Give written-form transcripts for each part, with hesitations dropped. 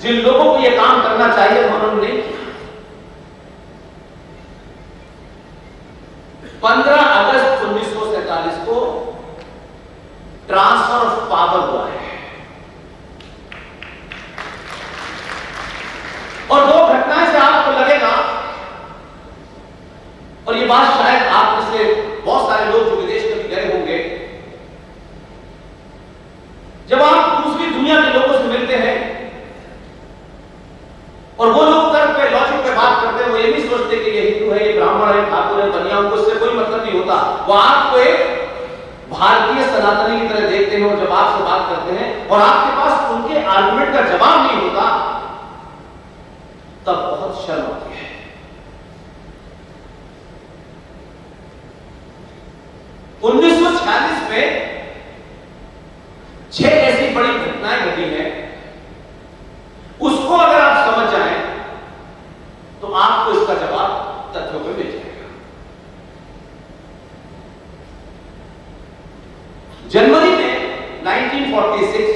जिन लोगों को यह काम करना चाहिए उन्होंने नहीं किया। 15 अगस्त 1947 को ट्रांसफर ऑफ पावर हुआ है और दो घटनाएं से आपको लगेगा, और ये बात शायद आप में से बहुत सारे लोग जो विदेश में भी गए होंगे, जब आप दूसरी दुनिया के लोगों से मिलते हैं और वो लोग तर्क पे लॉजिक पे बात करते हैं, वो ये नहीं सोचते कि ये हिंदू है, ये ब्राह्मण है, ठाकुर है, बनिया, उनको इससे कोई मतलब नहीं होता। वो आपको एक भारतीय सनातनी की तरह देखते हैं और जब आपसे बात करते हैं और आपके पास उनके आर्गुमेंट का जवाब नहीं होता, तब बहुत शर्म आती है। उन्नीस सौ 46 में 6 ऐसी बड़ी घटनाएं घटी हैं, उसको अगर आप समझ जाएं तो आपको इसका जवाब तथ्यों में मिल जाएगा। जनवरी में 1946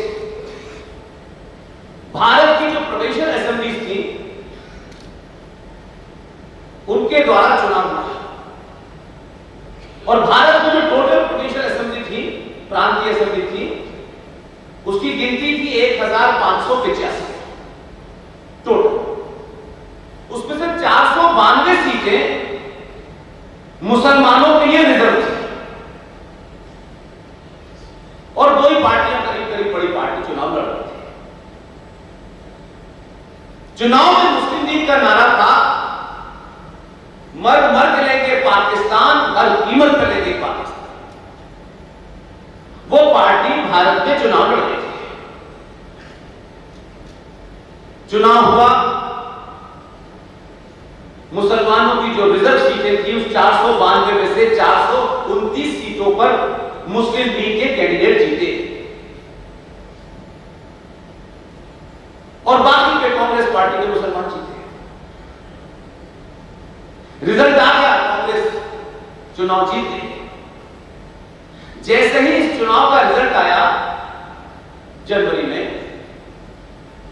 भारत की जो प्रोविंशियल असेंबलीज थी उनके द्वारा चुनाव हुआ और भारत में जो टोटल प्रोविंशियल असेंबली थी, प्रांतीय असेंबली थी, उसकी गिनती थी 1585 टोटल। उसमें से 492 सीटें मुसलमानों के लिए रिजर्व थी और दो ही पार्टियां करीब करीब बड़ी पार्टी चुनाव लड़ रही थी। चुनाव में मुस्लिम लीग का नारा था, मर मर के लेंगे पाकिस्तान, हर कीमत पर लेंगे पाकिस्तान। वो पार्टी भारत में चुनाव लड़ रही थी। चुनाव हुआ, मुसलमानों की जो रिजर्व सीटें थी उस 492 में से 429 सीटों पर मुस्लिम लीग के कैंडिडेट जीते और बाकी पे कांग्रेस पार्टी के मुसलमान जीते। रिजल्ट आ गया, कांग्रेस चुनाव जीत गई। जैसे ही इस चुनाव का रिजल्ट आया जनवरी में,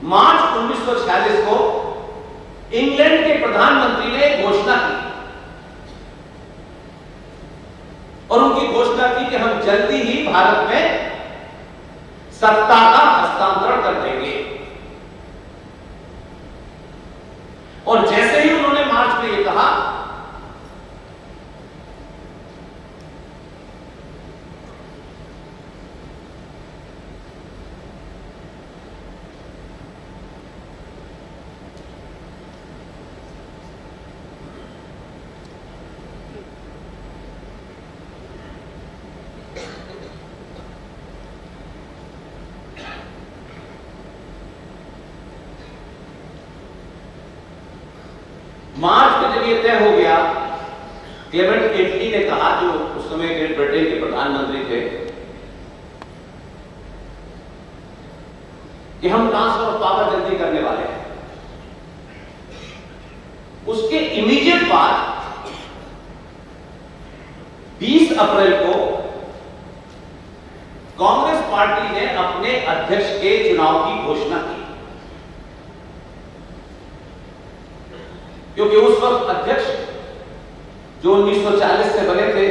मार्च 1946 को इंग्लैंड के प्रधानमंत्री ने घोषणा की और उनकी घोषणा थी कि हम जल्दी ही भारत में सत्ता का हस्तांतरण कर देंगे। और जैसे ही उन्होंने मार्च में यह कहा, मार्च में जब यह तय हो गया, क्लेमेंट एटली ने कहा, जो उस समय ग्रेट ब्रिटेन के प्रधानमंत्री थे, कि हम ट्रांसफर ऑफ पावर जल्दी करने वाले हैं। उसके इमीडिएट बाद 20 अप्रैल को कांग्रेस पार्टी ने अपने अध्यक्ष के चुनाव की घोषणा की, क्योंकि उस वक्त अध्यक्ष जो 1940 से बने थे,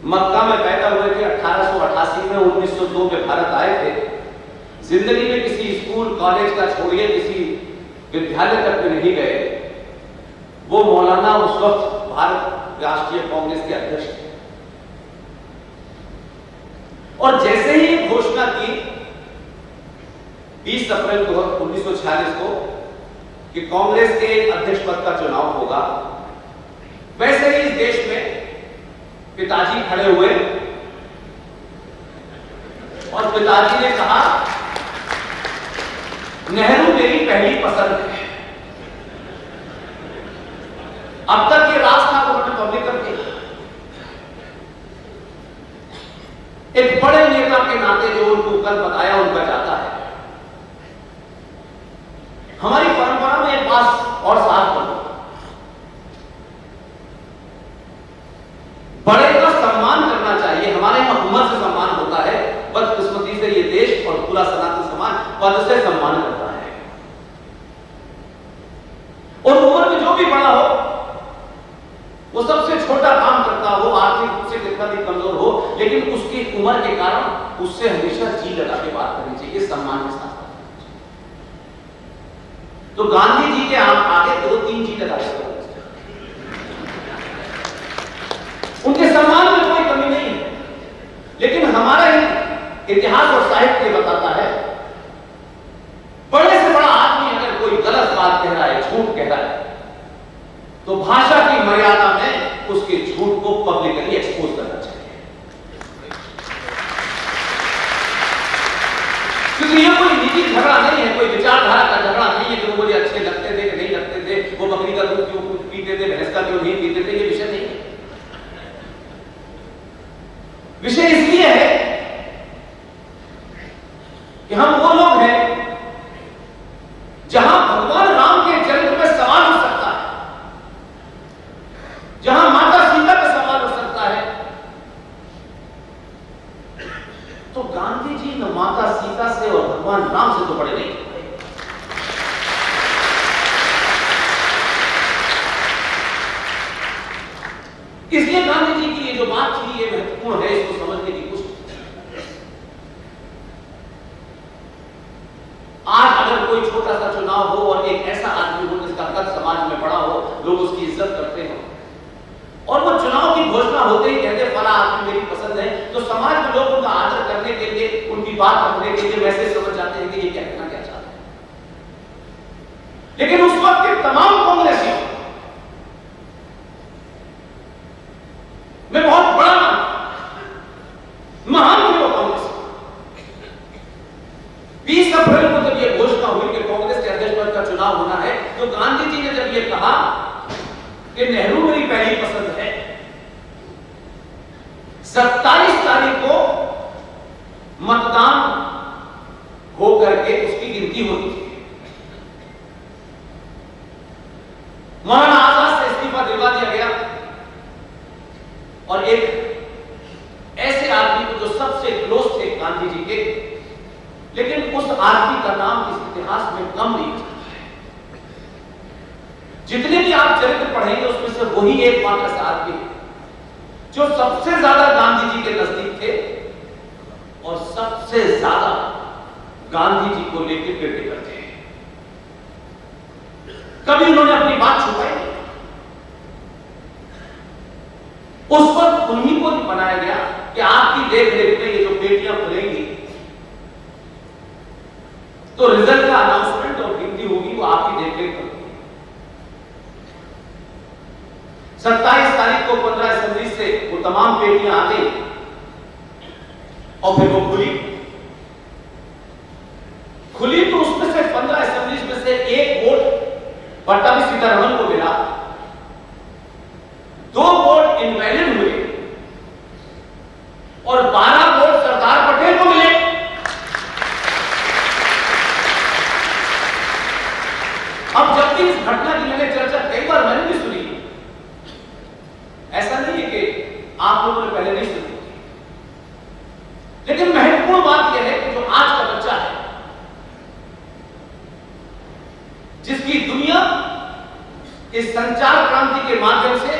मक्का में पैदा हुए थे, 1888 में 1902 में भारत आए थे, जिंदगी में किसी स्कूल कॉलेज का छोड़िए किसी विद्यालय तक में नहीं गए, वो मौलाना उस वक्त भारत राष्ट्रीय कांग्रेस के अध्यक्ष थे। और जैसे ही घोषणा की 20 अप्रैल 1946 को कि कांग्रेस के अध्यक्ष पद का चुनाव होगा, वैसे ही इस देश में पिताजी खड़े हुए और पिताजी ने कहा, नेहरू मेरी पहली पसंद है। अब तक ये राज था, उन्होंने पब्लिक कर दिया। एक बड़े नेता के नाते जो उनको कल बताया उनका जाता है। हमारी परंपरा में एक बात और साफ करो, बड़े का सम्मान करना चाहिए। हमारे यहां उम्र से सम्मान होता है, बदकिस्मती से ये देश और पूरा सनातन समाज पद से सम्मान करता है। लेकिन उसकी उम्र के कारण उससे हमेशा जी लगा के बात करनी चाहिए, सम्मान के साथ। तो गांधी जी के आप आगे 2-3 जी लगा के उनके सम्मान में कोई कमी नहीं है। लेकिन हमारा ही इतिहास और साहित्य बताता है, बड़े से बड़ा आदमी अगर कोई गलत बात कह रहा है, झूठ कह रहा है, तो भाषा की मर्यादा में उसके झूठ को पब्लिकली एक्सपोज करना चाहिए। क्योंकि ये कोई निजी झगड़ा नहीं है, कोई विचारधारा का झगड़ा नहीं है कि वो मुझे अच्छे लगते थे कि नहीं लगते थे, वो बकरी का दूध क्यों पीते थे, भैंस का क्यों नहीं पीते थे, ये विषय नहीं है। विषय इसलिए है कि हम वो लोग हैं जहां भगवान राम के चरित्र में सवाल हो सकता है, जहां माता सीता पे सवाल हो सकता है, तो गांधी जी न माता सीता से और भगवान राम से तो बड़े नहीं। इसलिए गांधी जी की ये जो बात थी ये महत्वपूर्ण है, इसको समझने की कोशिश। आज अगर कोई छोटा सा चुनाव हो और एक ऐसा आदमी हो जिसका कद समाज में बड़ा हो, लोग उसकी इज्जत करते हो, और वो चुनाव की घोषणा होते ही कहते फला आदमी मेरी पसंद है, तो समाज में लोग उनका आदर करने के लिए, उनकी बात रखने के लिए वैसे समझ जाते हैं कि ये कहना क्या चाहते हैं। लेकिन उस वक्त के तमाम कांग्रेसियों में बहुत बड़ा महान थे वो कांग्रेस। 20 अप्रैल को जब यह घोषणा हुई कि कांग्रेस के अध्यक्ष पद का चुनाव होना है, तो गांधी जी ने जब यह कहा कि नेहरू मेरी पहली पसंद है, 27 तारीख को मतदान हो करके उसकी गिनती होनी थी। मौलाना आजाद से इस्तीफा दिलवा दिया गया और एक ऐसे आदमी को जो सबसे क्लोज थे गांधी जी के, लेकिन उस आदमी का नाम इस इतिहास में कम नहीं चलता है। जितने भी आप चरित्र पढ़ेंगे उसमें से वही एक मात्र ऐसा आदमी जो सबसे ज्यादा गांधी जी के नजदीक थे और सबसे ज्यादा गांधी जी को लेकर क्रिटिकल थे। कभी उन्होंने अपनी बात छुपाई नहीं। उस वक्त उन्हीं को बनाया गया कि आपकी देख रेख में ये जो बेटियां खुलेंगी तो रिजल्ट का अनाउंसमेंट और गिनती होगी, वो आपकी देख रेख में। 27 तारीख को 15 असेंबली से वो तमाम बेटियां आ गई और फिर वो खुली तो उसमें से 15 असेंबली में से एक वोट पट्टाभी सीतारमण को मिला, 2 वोट इनवैलिड हुए और 12 वोट सरदार पटेल को मिले। अब जबकि इस घटना की मैंने चर्चा कई बार मैंने भी सुनी, ऐसा नहीं है कि आप लोगों ने पहले नहीं सुनी, लेकिन महत्वपूर्ण बात यह है कि जो आज का बच्चा है, जिसकी दुनिया इस संचार क्रांति के माध्यम से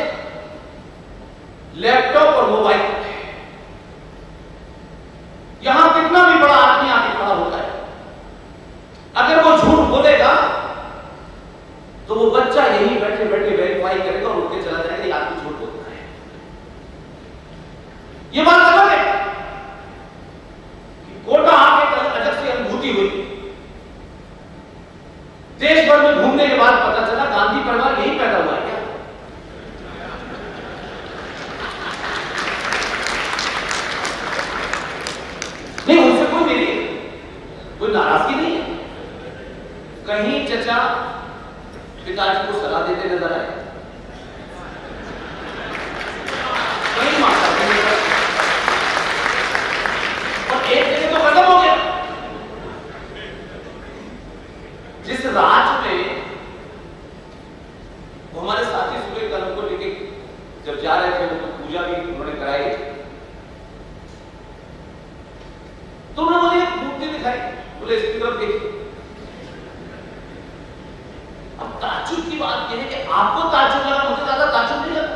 लैपटॉप और मोबाइल है, यहां कितना भी बड़ा आदमी आके खड़ा होता है, अगर वो झूठ बोलेगा तो वो बच्चा यहीं बैठे बैठे वेरीफाई करेगा और उनके चला जाएगा ये आदमी झूठ बोलता है। ये बात अलग है कि कोटा आके अजब सी अनुभूति हुई, देश भर में घूमने के बाद पता चला गांधी परिवार यहीं पैदा हुआ है क्या? नहीं, उनसे कोई नाराजगी नहीं है। कहीं चचा पिताजी को सलाह देते नजर आए, कहीं माता और एक जगह तो खत्म हो गया। जिस राज में वो हमारे साथी सुबह कलम को लेके जब जा रहे थे, तो पूजा भी उन्होंने कराई, तो उन्होंने मुझे एक मूर्ति दिखाई, बोले इसकी तरफ देखिए। अब ताज्जुब की बात यह है कि आपको ताज्जुब लगा, मुझे ज्यादा ताज्जुब नहीं लगा।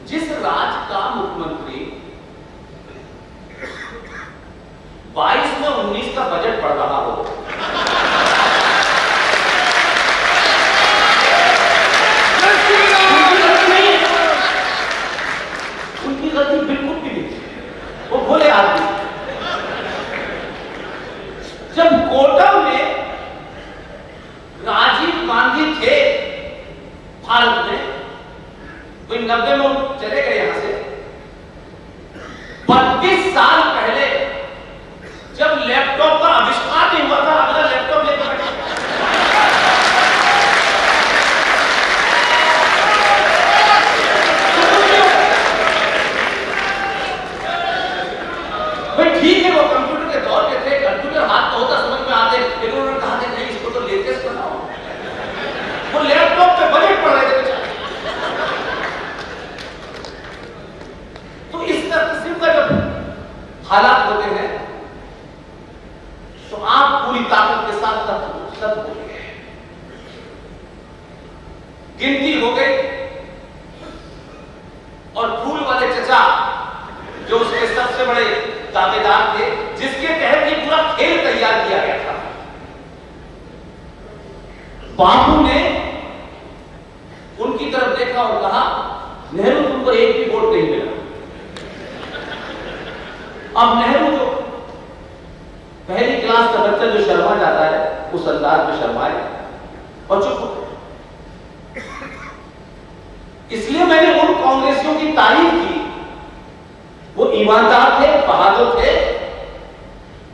जिस राज में 19 का बजट पड़ रहा हो। उनकी गलती बिल्कुल भी नहीं, वो भोले आदमी। जब कोटा में राजीव गांधी थे भारत में, वही 90 में चले गए यहां से। 32 साल पहले जब लैपटॉप का आविष्कार नहीं हुआ था, अगला लैपटॉप लेकर बैठे। भाई ठीक है, वो कंप्यूटर के दौर पे थे, कंप्यूटर हाथ में होता समझ में आते, लेकिन उन्होंने कहा नहीं, इसको तो लेटेस्ट बनाओ। वो लैपटॉप पे बजट पड़ रहे थे बेचारे। तो इस किस्म का जब हालात होते हैं तो आप पूरी ताकत के साथ सब बोलिए। गिनती हो गई और फूल वाले चचा जो उसके सबसे बड़े दावेदार थे, जिसके तहत ये पूरा खेल तैयार किया गया था, बापू ने उनकी तरफ देखा और कहा, नेहरू तुमको एक भी वोट नहीं मिला। अब नेहरू जो पहली क्लास का बच्चा जो शर्मा जाता है, उस अंदाज में शर्माए और चुप हो गए। इसलिए मैंने उन कांग्रेसियों की तारीफ की, वो ईमानदार थे, बहादुर थे,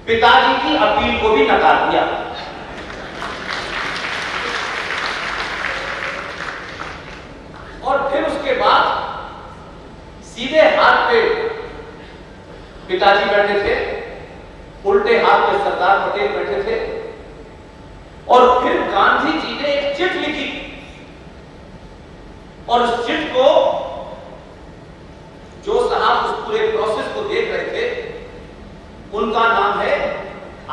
पिताजी की अपील को भी नकार दिया। और फिर उसके बाद सीधे हाथ पे पिताजी बैठे थे, उल्टे हाथ पे सरदार पटेल बैठे थे, और फिर गांधी जी ने एक चिट लिखी और उस चिट को जो साहब उस पूरे प्रोसेस को देख रहे थे, उनका नाम है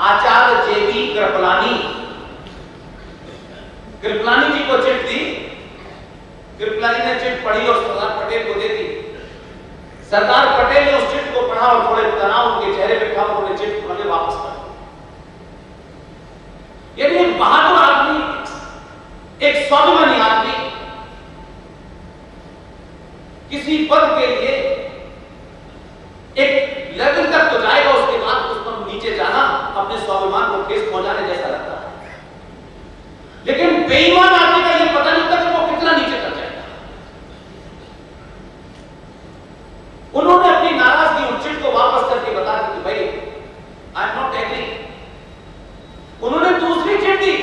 आचार्य जेबी कृपलानी। कृपलानी जी को चिट दी, कृपलानी ने चिट पढ़ी और सरदार पटेल को दे दी। सरदार पटेल ने उस चिट को पढ़ा और थोड़े तनाव उनके चेहरे पे था, उन्होंने चिट उन्होंने वापस कर दी। यानी एक बहादुर आदमी, एक स्वाभिमानी आदमी किसी पद के लिए एक लेवल तक तो जाएगा, उसके बाद उस पर नीचे जाना अपने स्वाभिमान को ठेस पहुंचाने जैसा लगता है। लेकिन बेईमान आदमी का यह पता नहीं होता कि वो कितना नीचे तक जाएगा। उन्होंने अपनी नाराजगी उस चिट को वापस करके बता दी कि भाई आई एम नॉट एग्री। उन्होंने दूसरी चिट दी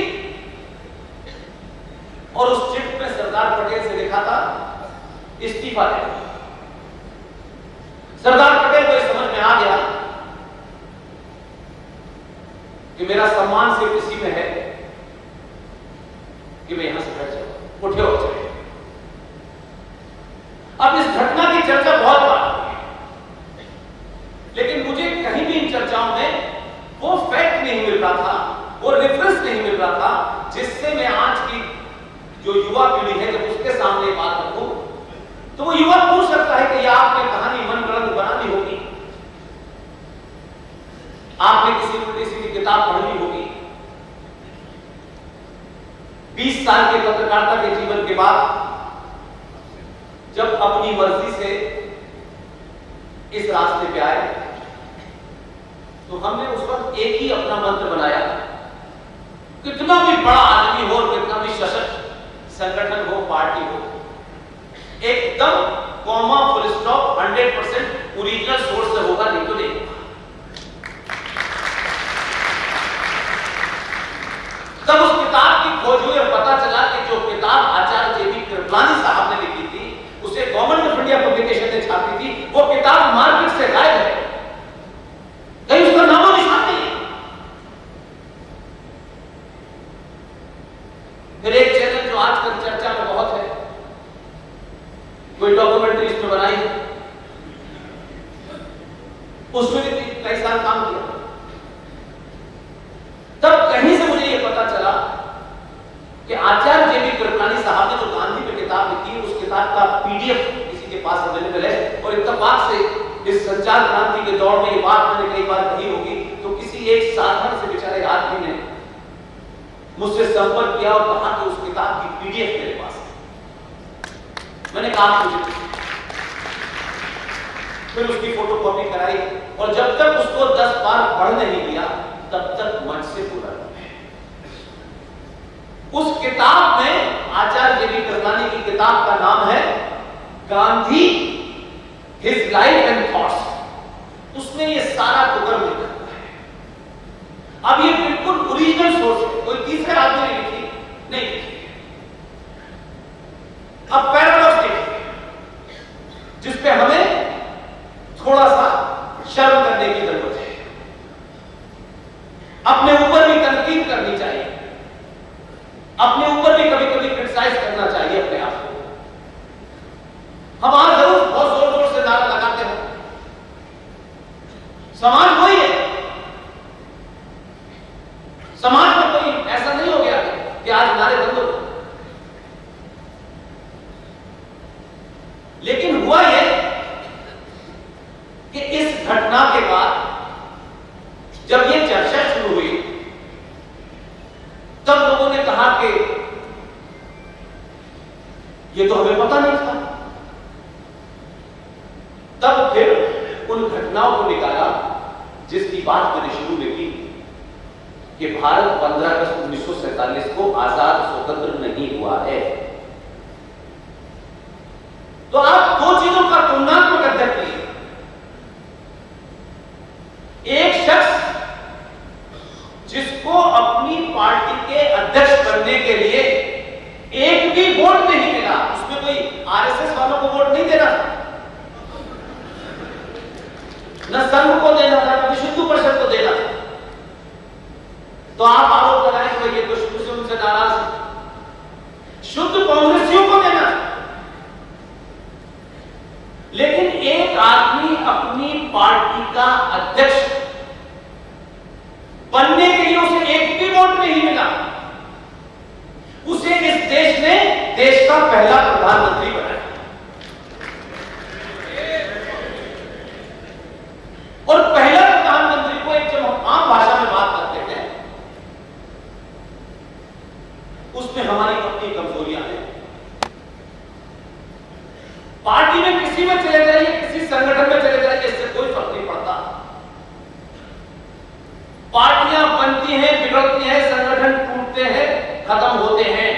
और उस चिट में सरदार पटेल से लिखा था इस्तीफा देना। सरदार पटेल को यह समझ में आ गया कि मेरा सम्मान सिर्फ इसी में है कि मैं यहां से बैठ जाऊं, उठे और चले। अब इस घटना की चर्चा बहुत बार हुई है, लेकिन मुझे कहीं भी इन चर्चाओं में वो फैक्ट नहीं मिल रहा था, वो रेफरेंस नहीं मिल रहा था, जिससे मैं आज की जो युवा पीढ़ी है जब उसके सामने बात रखूं तो वो युवा पूछ सकता है कि यह आपने कहानी मन गढ़ंत बनानी होगी, आपने किसी उल्टी सीधी किताब पढ़नी होगी। 20 साल के पत्रकारिता के जीवन के बाद जब अपनी मर्जी से इस रास्ते पे आए तो हमने उस वक्त एक ही अपना मंत्र बनाया, कितना भी बड़ा आदमी हो, कितना भी सशक्त संगठन हो, पार्टी हो, एकदम comma full stop 100% original source से होगा, नहीं तो नहीं होगा। तब उस किताब की खोज हुई और पता चला कि जो किताब आचार्य जेबी कृपलानी साहब ने लिखी थी, उसे गवर्नमेंट ऑफ इंडिया पब्लिकेशन ने छापी थी, वो किताब मार्केट से गायब है, कहीं उसका नामो निशान नहीं है। फिर एक चैनल जो आजकल चर्चा में बहुत है, कोई डॉक्यूमेंट्री इसमें बनाई, उसमें भी कई साल काम किया। तब कहीं से मुझे यह पता चला कि आचार्य जेबी कृपलानी साहब ने जो गांधी पे किताब लिखी, उस किताब का पीडीएफ किसी के पास अवेलेबल है। और इत्तेफाक से इस संचार क्रांति के दौर में ये बात मैंने कई बार कही होगी, तो किसी एक साधारण से बेचारे आदमी ने मुझसे संपर्क किया और कहा कि उस किताब की पीडीएफ मेरे पास है। मैंने कहा मुझे, फिर उसकी फोटोकॉपी कराई और जब तक उसको 10 बार पढ़ नहीं दिया तब तक मन से पूरा नहीं। उस किताब में आचार्य जी कृपलानी की किताब का नाम है Gandhi his life and thoughts. उसमें ये सारा टुकड़ लिखा है। अब ये बिल्कुल ओरिजिनल सोर्स है, कोई तीसरे आदमी ने लिखी नहीं लिखी। अब पैराडॉक्स देखिए जिसपे हमें थोड़ा सा शर्म करने की जरूरत है, अपने ऊपर भी तनकीद करनी चाहिए, अपने ऊपर भी कभी कभी क्रिटिसाइज करना चाहिए अपने आप को। हम आज जरूर बहुत जोर जोर से नारा लगाते हैं, समाज वही है, समाज में कोई ऐसा नहीं हो गया कि आज नारे बंद हो। लेकिन हुआ यह कि इस घटना के बाद जब यह चर्चा शुरू हुई तब लोगों ने कहा कि यह तो हमें पता नहीं था। तब फिर उन घटनाओं को निकाला जिसकी बात मैंने शुरू में की कि भारत 15 अगस्त 1947 को आजाद स्वतंत्र नहीं हुआ है। तो आप दो चीजों का तुलनात्मक अध्ययन कीजिए। एक शख्स जिसको अपनी पार्टी के अध्यक्ष बनने के लिए एक भी वोट नहीं मिला, उसमें कोई आरएसएस वालों को वोट नहीं देना था, न संघ को देना था, न विश्व परिषद को देना था। तो आप आरोप लगाएं कि ये तो शुरू से उनसे नाराज है, शुद्ध कांग्रेसियों को देना। लेकिन एक आदमी अपनी पार्टी का अध्यक्ष बनने के लिए उसे एक भी वोट नहीं मिला, उसे इस देश ने देश का पहला प्रधानमंत्री बनाया। और पहला प्रधानमंत्री को एक जब हम आम भाषा में बात करते हैं उसमें हमारी अपनी कमजोरियां हैं। पार्टी में किसी में चले जाइए, किसी संगठन में चले जाइए, इससे कोई फर्क नहीं पड़ता। पार्टियां बनती हैं, बिगड़ती हैं, संगठन टूटते हैं, खत्म होते हैं,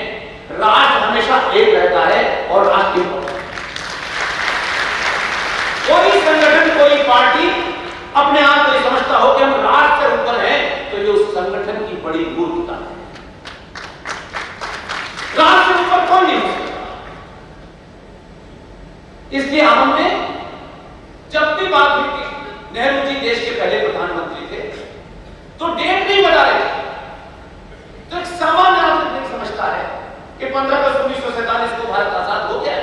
राष्ट्र हमेशा एक रहता है और राष्ट्र कोई संगठन कोई पार्टी अपने आप को समझता हो कि हम राष्ट्र से ऊपर हैं, तो ये उस संगठन की बड़ी मूर्खता है। राष्ट्र से ऊपर कौन नहीं हो सकता। इसलिए हमने जब भी बात हुई कि नेहरू जी देश के पहले प्रधानमंत्री थे तो डेट नहीं बता रहे थे। तो एक सामान्य आदमी नहीं समझता है कि 15 अगस्त 1947 को भारत आजाद हो गया।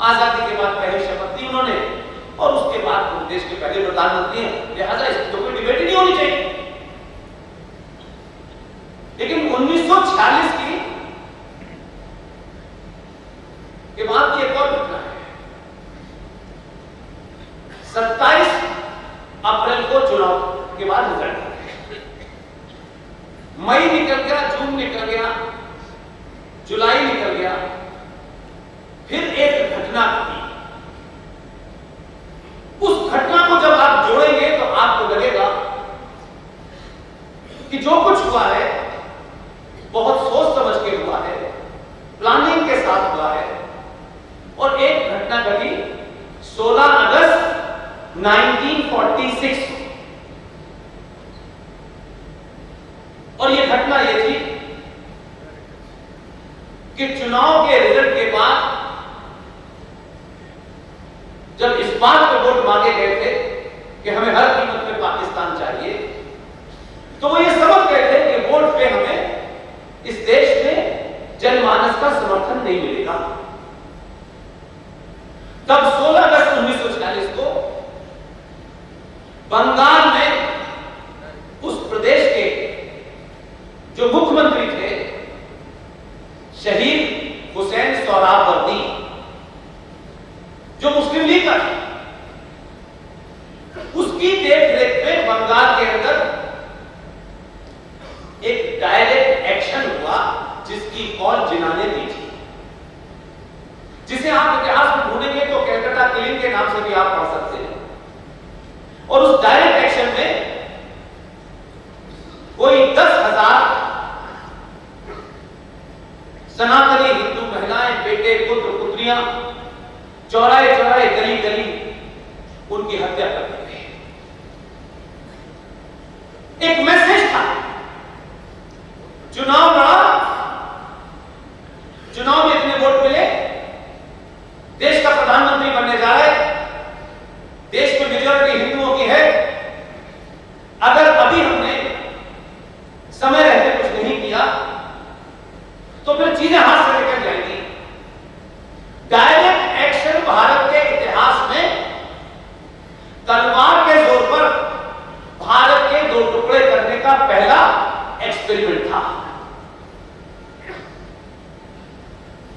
आजादी के बाद पहली शपथ दी उन्होंने और उसके बाद वो देश के पहले प्रधानमंत्री हैं, लिहाजा इसकी तो कोई डिबेट ही नहीं होनी चाहिए। लेकिन 1946 के बाद की एक और घटना है। 27 अप्रैल को चुनाव के बाद रिजल्ट, मई निकल गया, जून निकल गया, जुलाई निकल गया, फिर एक घटना थी। उस घटना को जब आप जोड़ेंगे तो आपको लगेगा कि जो कुछ हुआ है बहुत सोच समझ के हुआ है, प्लानिंग के साथ हुआ है। और एक घटना घटी 16 अगस्त 1946 और यह घटना यह थी कि चुनाव के रिजल्ट के बाद जब इस बात पे वोट मांगे गए थे कि हमें हर कीमत पे पाकिस्तान चाहिए, तो वो ये समझ गए थे कि वोट पे हमें इस देश में जनमानस का समर्थन नहीं मिलेगा। तब 16 अगस्त 1946 को बंगाल में उस प्रदेश के जो मुख्यमंत्री थे शहीद हुसैन सोहरावर्दी, जो मुस्लिम लीग का था, उसकी देखरेख में बंगाल के अंदर फौज जिन्होंने दी थी, जिसे आप इतिहास में ढूंढेंगे तो कैलकाटा किलिंग के नाम से भी आप पढ़ सकते हैं। और उस डायरेक्ट एक्शन में कोई 10,000 सनातनी हिंदू महिलाएं, बेटे, पुत्र, पुत्रियां चौराहे चौराहे, गली गली उनकी हत्या कर दी गई। एक मैसेज था, चुनाव लड़ा, चुनाव में इतने वोट मिले, देश का प्रधानमंत्री बनने जा रहे, देश में मेजॉरिटी हिंदुओं की है, अगर अभी हमने समय रहते कुछ नहीं किया तो फिर चीजें हाथ से निकल जाएंगी। डायरेक्ट एक्शन भारत के इतिहास में तलवार के जोर पर भारत के 2 टुकड़े करने का पहला एक्सपेरिमेंट था,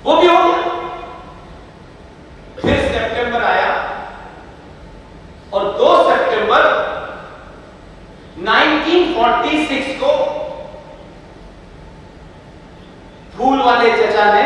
वो भी हो गया। फिर सितंबर आया और 2 सितंबर 1946 को फूल वाले चचा ने